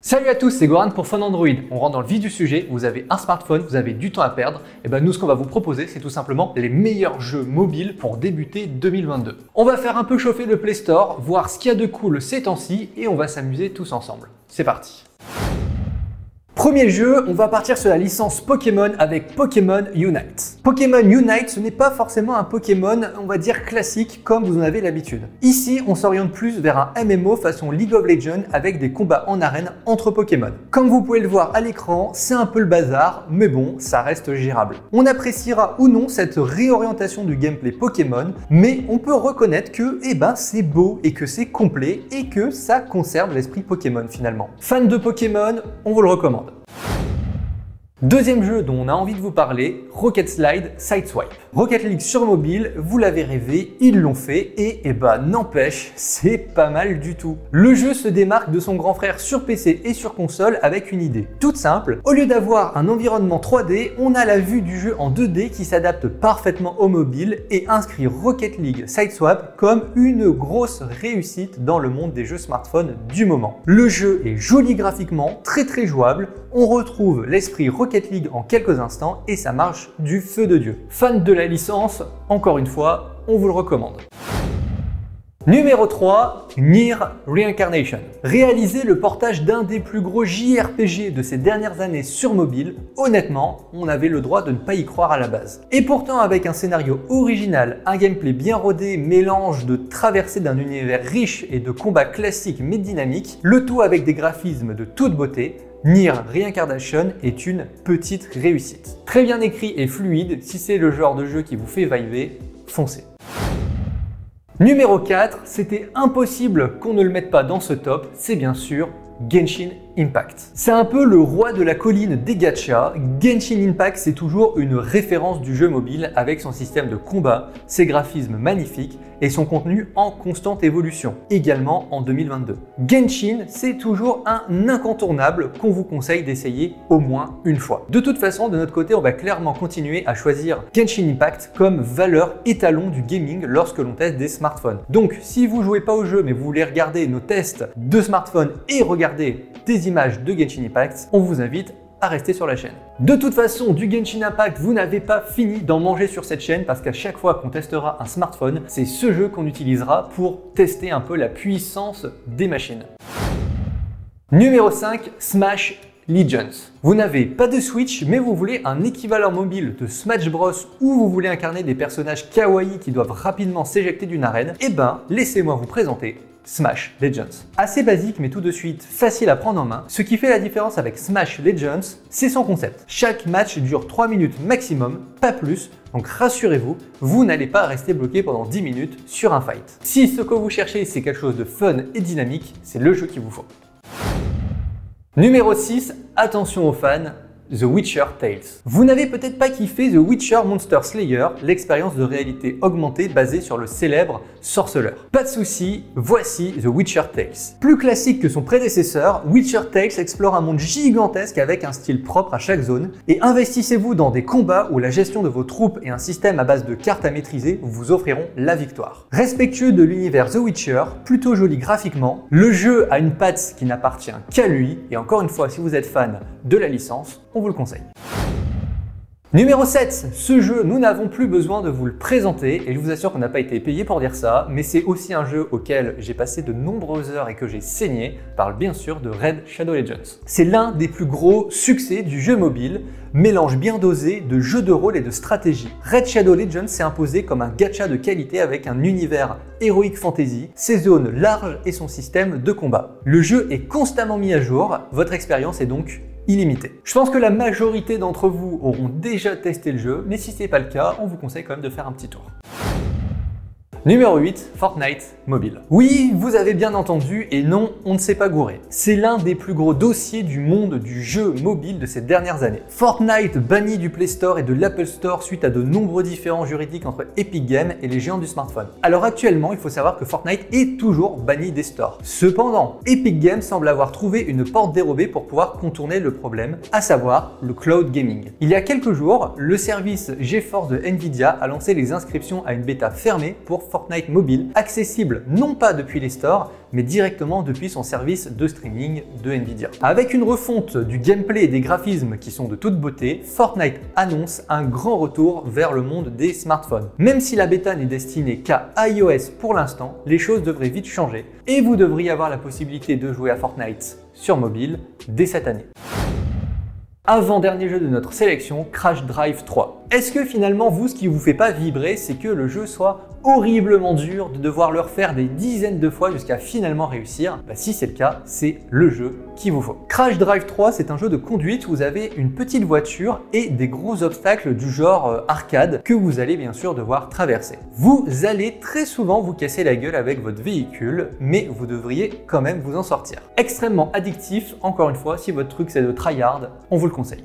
Salut à tous, c'est Goran pour Fun Android. On rentre dans le vif du sujet, vous avez un smartphone, vous avez du temps à perdre, et ben nous ce qu'on va vous proposer c'est tout simplement les meilleurs jeux mobiles pour débuter 2022. On va faire un peu chauffer le Play Store, voir ce qu'il y a de cool ces temps-ci et on va s'amuser tous ensemble. C'est parti. Premier jeu, on va partir sur la licence Pokémon avec Pokémon Unite. Pokémon Unite, ce n'est pas forcément un Pokémon, on va dire classique comme vous en avez l'habitude. Ici, on s'oriente plus vers un MMO façon League of Legends avec des combats en arène entre Pokémon. Comme vous pouvez le voir à l'écran, c'est un peu le bazar, mais bon, ça reste gérable. On appréciera ou non cette réorientation du gameplay Pokémon, mais on peut reconnaître que c'est beau et que c'est complet et que ça conserve l'esprit Pokémon finalement. Fan de Pokémon, on vous le recommande. Deuxième jeu dont on a envie de vous parler, Rocket Slide Sideswipe. Rocket League sur mobile, vous l'avez rêvé, ils l'ont fait et n'empêche, c'est pas mal du tout. Le jeu se démarque de son grand frère sur PC et sur console avec une idée toute simple. Au lieu d'avoir un environnement 3D, on a la vue du jeu en 2D qui s'adapte parfaitement au mobile et inscrit Rocket League Sideswipe comme une grosse réussite dans le monde des jeux smartphones du moment. Le jeu est joli graphiquement, très jouable, on retrouve l'esprit Rocket League en quelques instants et ça marche du feu de Dieu. Fan de la licence, encore une fois, on vous le recommande. Numéro 3, Nier Reincarnation. Réaliser le portage d'un des plus gros JRPG de ces dernières années sur mobile, honnêtement, on avait le droit de ne pas y croire à la base. Et pourtant, avec un scénario original, un gameplay bien rodé, mélange de traversée d'un univers riche et de combats classiques mais dynamiques, le tout avec des graphismes de toute beauté, Nier Reincarnation est une petite réussite. Très bien écrit et fluide, si c'est le genre de jeu qui vous fait vibrer, foncez. Numéro 4, c'était impossible qu'on ne le mette pas dans ce top, c'est bien sûr Genshin Impact. C'est un peu le roi de la colline des gachas. Genshin Impact, c'est toujours une référence du jeu mobile avec son système de combat, ses graphismes magnifiques et son contenu en constante évolution, également en 2022. Genshin, c'est toujours un incontournable qu'on vous conseille d'essayer au moins une fois. De toute façon, de notre côté, on va clairement continuer à choisir Genshin Impact comme valeur étalon du gaming lorsque l'on teste des smartphones. Donc, si vous jouez pas au jeu mais vous voulez regarder nos tests de smartphones et regarder des images de Genshin Impact, on vous invite à rester sur la chaîne. De toute façon, du Genshin Impact, vous n'avez pas fini d'en manger sur cette chaîne parce qu'à chaque fois qu'on testera un smartphone, c'est ce jeu qu'on utilisera pour tester un peu la puissance des machines. Numéro 5, Smash Legends. Vous n'avez pas de Switch, mais vous voulez un équivalent mobile de Smash Bros ou vous voulez incarner des personnages kawaii qui doivent rapidement s'éjecter d'une arène, laissez-moi vous présenter Smash Legends. Assez basique mais tout de suite facile à prendre en main. Ce qui fait la différence avec Smash Legends, c'est son concept. Chaque match dure 3 minutes maximum, pas plus, donc rassurez-vous, vous n'allez pas rester bloqué pendant 10 minutes sur un fight. Si ce que vous cherchez c'est quelque chose de fun et dynamique, c'est le jeu qu'il vous faut. Numéro 6, attention aux fans, The Witcher Tales. Vous n'avez peut-être pas kiffé The Witcher Monster Slayer, l'expérience de réalité augmentée basée sur le célèbre sorceleur. Pas de souci, voici The Witcher Tales. Plus classique que son prédécesseur, Witcher Tales explore un monde gigantesque avec un style propre à chaque zone et investissez-vous dans des combats où la gestion de vos troupes et un système à base de cartes à maîtriser vous offriront la victoire. Respectueux de l'univers The Witcher, plutôt joli graphiquement, le jeu a une patte qui n'appartient qu'à lui et encore une fois, si vous êtes fan de la licence, on vous le conseille. Numéro 7, ce jeu, nous n'avons plus besoin de vous le présenter et je vous assure qu'on n'a pas été payé pour dire ça, mais c'est aussi un jeu auquel j'ai passé de nombreuses heures et que j'ai saigné. Je parle bien sûr de Raid Shadow Legends. C'est l'un des plus gros succès du jeu mobile, mélange bien dosé de jeux de rôle et de stratégie. Raid Shadow Legends s'est imposé comme un gacha de qualité avec un univers héroïque fantasy, ses zones larges et son système de combat. Le jeu est constamment mis à jour, votre expérience est donc illimité. Je pense que la majorité d'entre vous auront déjà testé le jeu, mais si ce n'est pas le cas, on vous conseille quand même de faire un petit tour. Numéro 8, Fortnite mobile. Oui, vous avez bien entendu et non, on ne s'est pas gouré. C'est l'un des plus gros dossiers du monde du jeu mobile de ces dernières années. Fortnite banni du Play Store et de l'Apple Store suite à de nombreux différends juridiques entre Epic Games et les géants du smartphone. Alors actuellement, il faut savoir que Fortnite est toujours banni des stores. Cependant, Epic Games semble avoir trouvé une porte dérobée pour pouvoir contourner le problème, à savoir le cloud gaming. Il y a quelques jours, le service GeForce de Nvidia a lancé les inscriptions à une bêta fermée pour Fortnite mobile, accessible non pas depuis les stores, mais directement depuis son service de streaming de Nvidia. Avec une refonte du gameplay et des graphismes qui sont de toute beauté, Fortnite annonce un grand retour vers le monde des smartphones. Même si la bêta n'est destinée qu'à iOS pour l'instant, les choses devraient vite changer et vous devriez avoir la possibilité de jouer à Fortnite sur mobile dès cette année. Avant-dernier jeu de notre sélection, Crash Drive 3. Est-ce que finalement, vous, ce qui vous fait pas vibrer, c'est que le jeu soit horriblement dur, de devoir le refaire des dizaines de fois jusqu'à finalement réussir? Si c'est le cas, c'est le jeu qu'il vous faut. Crash Drive 3, c'est un jeu de conduite où vous avez une petite voiture et des gros obstacles du genre arcade que vous allez bien sûr devoir traverser. Vous allez très souvent vous casser la gueule avec votre véhicule, mais vous devriez quand même vous en sortir. Extrêmement addictif, encore une fois, si votre truc c'est de tryhard, on vous le conseille.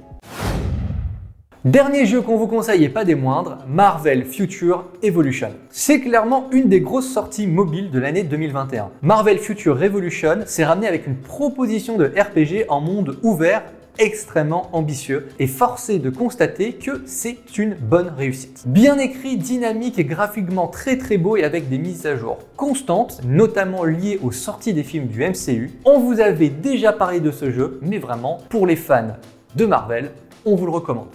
Dernier jeu qu'on vous conseille et pas des moindres, Marvel Future Evolution. C'est clairement une des grosses sorties mobiles de l'année 2021. Marvel Future Revolution s'est ramené avec une proposition de RPG en monde ouvert extrêmement ambitieux et forcé de constater que c'est une bonne réussite. Bien écrit, dynamique et graphiquement très beau et avec des mises à jour constantes, notamment liées aux sorties des films du MCU. On vous avait déjà parlé de ce jeu, mais vraiment, pour les fans de Marvel, on vous le recommande.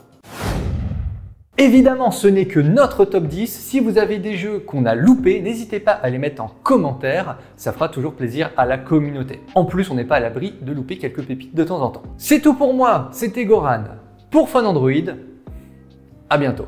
Évidemment, ce n'est que notre top 10. Si vous avez des jeux qu'on a loupés, n'hésitez pas à les mettre en commentaire. Ça fera toujours plaisir à la communauté. En plus, on n'est pas à l'abri de louper quelques pépites de temps en temps. C'est tout pour moi. C'était Goran pour Fun Android. À bientôt.